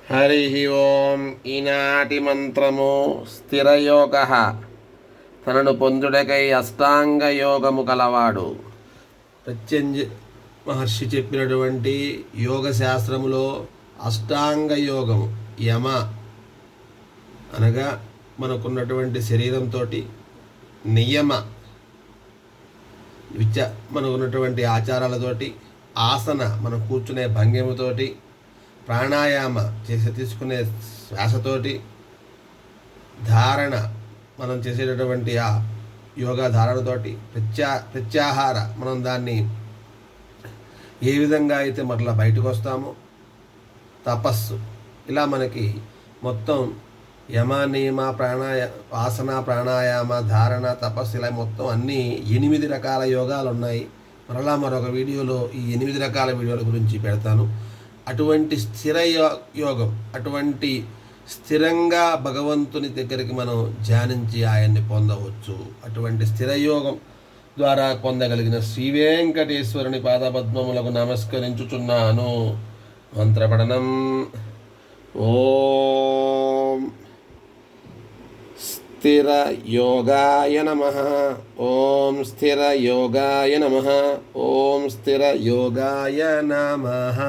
హరి ఓం. ఈనాటి మంత్రము స్థిరయోగ. తనను పొందుటకై అష్టాంగ యోగము కలవాడు. ప్రత్యంజ మహర్షి చెప్పినటువంటి యోగ శాస్త్రములో అష్టాంగ యోగము, యమ అనగా మనకున్నటువంటి శరీరంతో, నియమ మనకున్నటువంటి ఆచారాలతోటి, ఆసన మనం కూర్చునే భంగిమతోటి, ప్రాణాయామ తీసుకునే శ్వాసతోటి, ధారణ మనం చేసేటటువంటి ఆ యోగా ధారణతోటి, ప్రత్యాహార మనం దాన్ని ఏ విధంగా అయితే మరలా బయటకు వస్తామో, తపస్సు, ఇలా మనకి మొత్తం యమ నియమ ఆసన ప్రాణాయామ ధారణ తపస్సు ఇలా మొత్తం అన్నీ 8 రకాల యోగాలు ఉన్నాయి. మరలా మరొక వీడియోలో ఈ 8 రకాల వీడియోల గురించి పెడతాను. అటువంటి స్థిర యోగం, అటువంటి స్థిరంగా భగవంతుని దగ్గరికి మనం ధ్యానించి ఆయన్ని పొందవచ్చు. అటువంటి స్థిర యోగం ద్వారా పొందగలిగిన శ్రీ వెంకటేశ్వరుని పాదపద్మములకు నమస్కరించుచున్నాను. మంత్రపఠనం. ఓం స్థిర యోగాయ నమః. ఓం స్థిర యోగాయ నమః. ఓం స్థిర యోగాయ నమః.